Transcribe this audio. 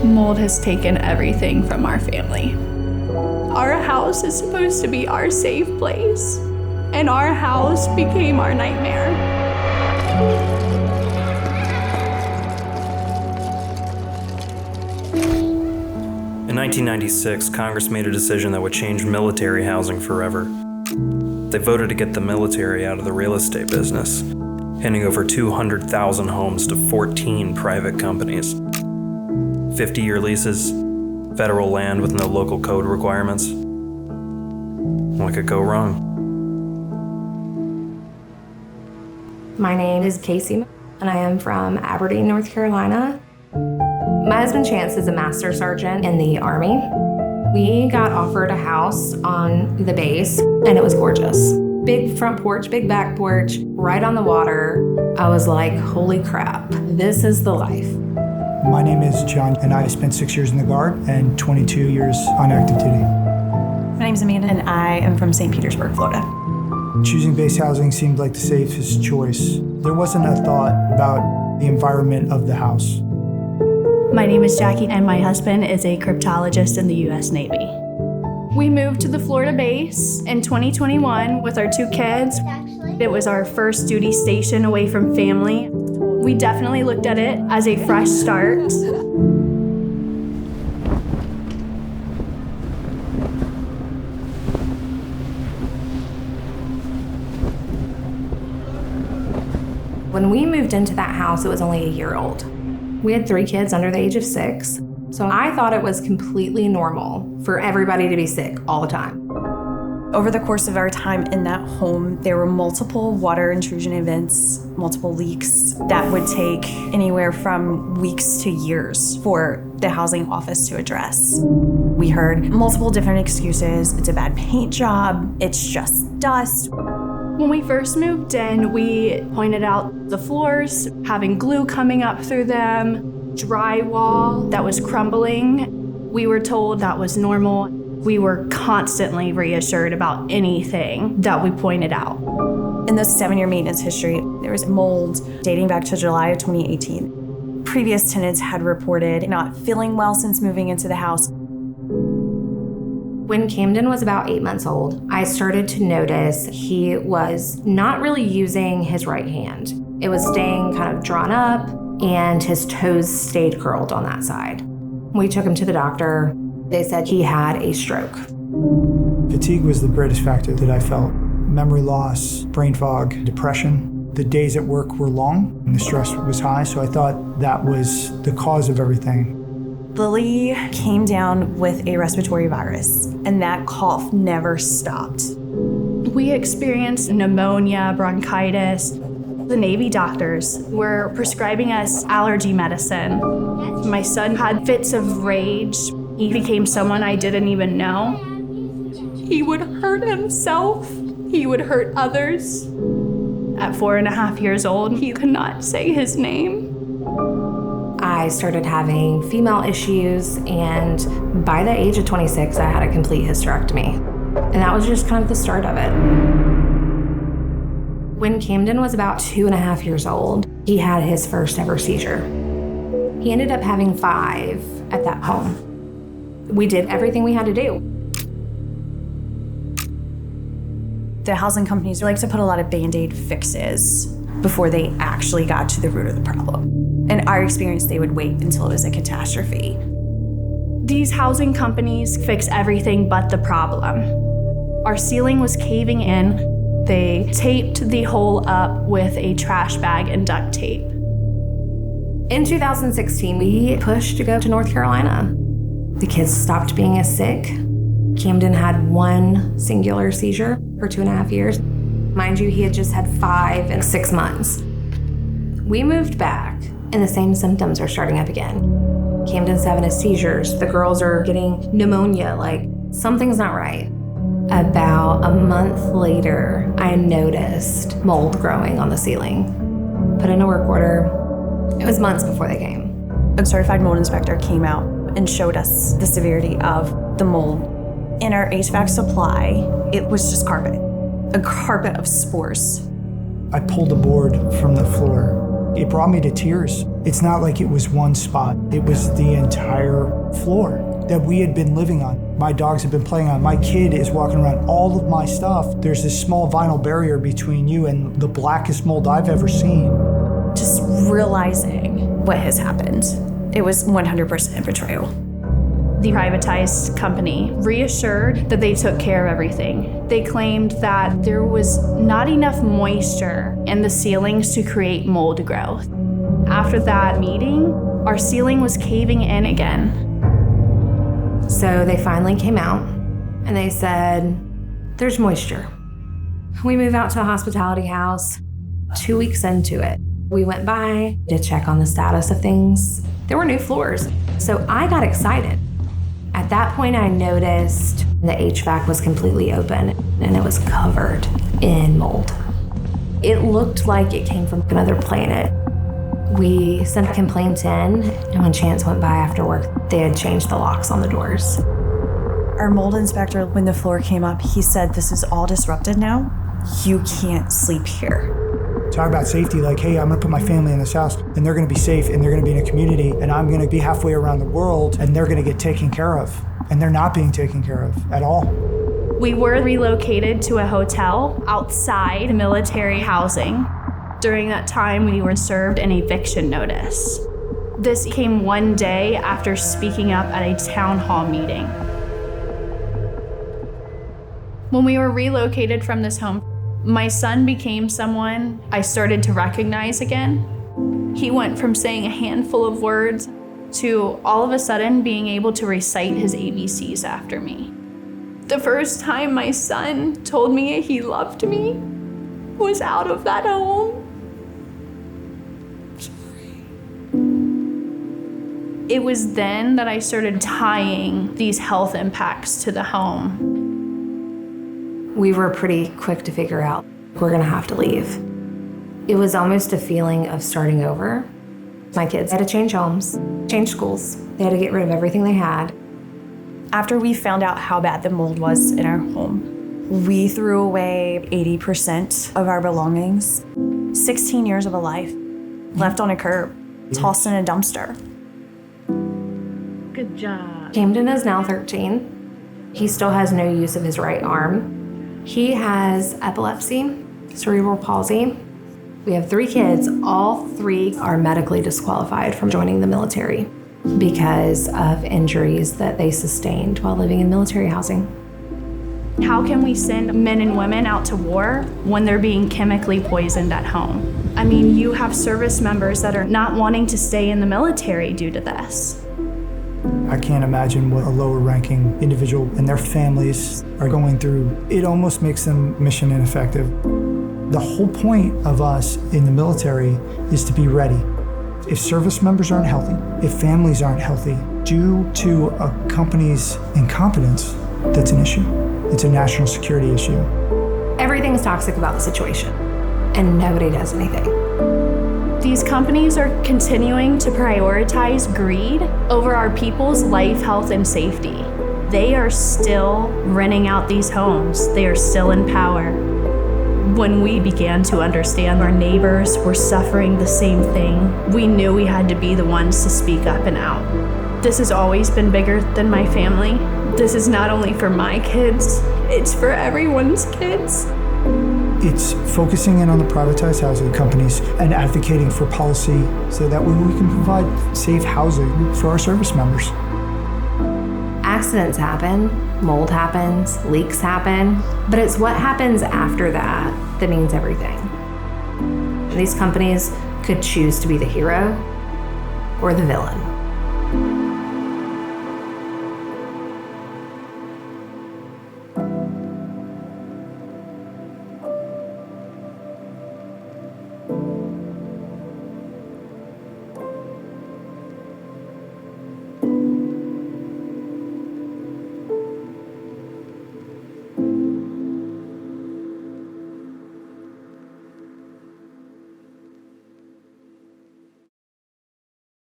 Mold has taken everything from our family. Our house is supposed to be our safe place, and our house became our nightmare. In 1996, Congress made a decision that would change military housing forever. They voted to get the military out of the real estate business, handing over 200,000 homes to 14 private companies. 50-year leases, federal land with no local code requirements. What could go wrong? My name is Casey, and I am from Aberdeen, North Carolina. My husband Chance is a master sergeant in the Army. We got offered a house on the base, and it was gorgeous. Big front porch, big back porch, right on the water. I was like, holy crap, this is the life. My name is John, and I spent 6 years in the Guard and 22 years on active duty. My name's Amanda, and I am from St. Petersburg, Florida. Choosing base housing seemed like the safest choice. There wasn't a thought about the environment of the house. My name is Jackie, and my husband is a cryptologist in the U.S. Navy. We moved to the Florida base in 2021 with our 2 kids. It was our first duty station away from family. We definitely looked at it as a fresh start. When we moved into that house, it was only a year old. We had 3 kids under the age of 6, so I thought it was completely normal for everybody to be sick all the time. Over the course of our time in that home, there were multiple water intrusion events, multiple leaks that would take anywhere from weeks to years for the housing office to address. We heard multiple different excuses. It's a bad paint job. It's just dust. When we first moved in, we pointed out the floors having glue coming up through them, drywall that was crumbling. We were told that was normal. We were constantly reassured about anything that we pointed out. In the 7-year maintenance history, there was mold dating back to July of 2018. Previous tenants had reported not feeling well since moving into the house. When Camden was about 8 months old, I started to notice he was not really using his right hand. It was staying kind of drawn up, and his toes stayed curled on that side. We took him to the doctor. They said he had a stroke. Fatigue was the greatest factor that I felt. Memory loss, brain fog, depression. The days at work were long and the stress was high, so I thought that was the cause of everything. Lily came down with a respiratory virus, and that cough never stopped. We experienced pneumonia, bronchitis. The Navy doctors were prescribing us allergy medicine. My son had fits of rage. He became someone I didn't even know. He would hurt himself. He would hurt others. At 4.5 years old, he could not say his name. I started having female issues, and by the age of 26, I had a complete hysterectomy. And that was just kind of the start of it. When Camden was about 2.5 years old, he had his first ever seizure. He ended up having 5 at that home. We did everything we had to do. The housing companies like to put a lot of Band-Aid fixes before they actually got to the root of the problem. In our experience, they would wait until it was a catastrophe. These housing companies fix everything but the problem. Our ceiling was caving in. They taped the hole up with a trash bag and duct tape. In 2016, we pushed to go to North Carolina. The kids stopped being as sick. Camden had 1 singular seizure for 2.5 years. Mind you, he had just had 5 in 6 months. We moved back, and the same symptoms are starting up again. Camden's having his seizures. The girls are getting pneumonia, like something's not right. About a month later, I noticed mold growing on the ceiling. Put in a work order. It was months before they came. A certified mold inspector came out and showed us the severity of the mold. In our HVAC supply, it was just carpet, a carpet of spores. I pulled the board from the floor. It brought me to tears. It's not like it was one spot. It was the entire floor that we had been living on. My dogs had been playing on. My kid is walking around. All of my stuff, there's this small vinyl barrier between you and the blackest mold I've ever seen. Just realizing what has happened. It was 100% betrayal. The privatized company reassured that they took care of everything. They claimed that there was not enough moisture in the ceilings to create mold growth. After that meeting, our ceiling was caving in again. So they finally came out and they said, there's moisture. We move out to a hospitality house. 2 weeks into it, we went by to check on the status of things. There were new floors, so I got excited. At that point, I noticed the HVAC was completely open and it was covered in mold. It looked like it came from another planet. We sent complaints in, and when Chance went by after work, they had changed the locks on the doors. Our mold inspector, when the floor came up, he said, this is all disrupted now. You can't sleep here. Talk about safety, like, hey, I'm gonna put my family in this house, and they're gonna be safe, and they're gonna be in a community, and I'm gonna be halfway around the world, and they're gonna get taken care of. And they're not being taken care of at all. We were relocated to a hotel outside military housing. During that time, we were served an eviction notice. This came one day after speaking up at a town hall meeting. When we were relocated from this home, my son became someone I started to recognize again. He went from saying a handful of words to all of a sudden being able to recite his ABCs after me. The first time my son told me he loved me was out of that home. It was then that I started tying these health impacts to the home. We were pretty quick to figure out we're gonna have to leave. It was almost a feeling of starting over. My kids had to change homes, change schools. They had to get rid of everything they had. After we found out how bad the mold was in our home, we threw away 80% of our belongings. 16 years of a life left on a curb, tossed in a dumpster. Good job. Camden is now 13. He still has no use of his right arm. He has epilepsy, cerebral palsy. We have 3 kids. All 3 are medically disqualified from joining the military because of injuries that they sustained while living in military housing. How can we send men and women out to war when they're being chemically poisoned at home? I mean, you have service members that are not wanting to stay in the military due to this. I can't imagine what a lower ranking individual and their families are going through. It almost makes them mission ineffective. The whole point of us in the military is to be ready. If service members aren't healthy, if families aren't healthy, due to a company's incompetence, that's an issue. It's a national security issue. Everything's toxic about the situation, and nobody does anything. These companies are continuing to prioritize greed over our people's life, health, and safety. They are still renting out these homes. They are still in power. When we began to understand our neighbors were suffering the same thing, we knew we had to be the ones to speak up and out. This has always been bigger than my family. This is not only for my kids, it's for everyone's kids. It's focusing in on the privatized housing companies and advocating for policy so that way we can provide safe housing for our service members. Accidents happen, mold happens, leaks happen, but it's what happens after that that means everything. These companies could choose to be the hero or the villain.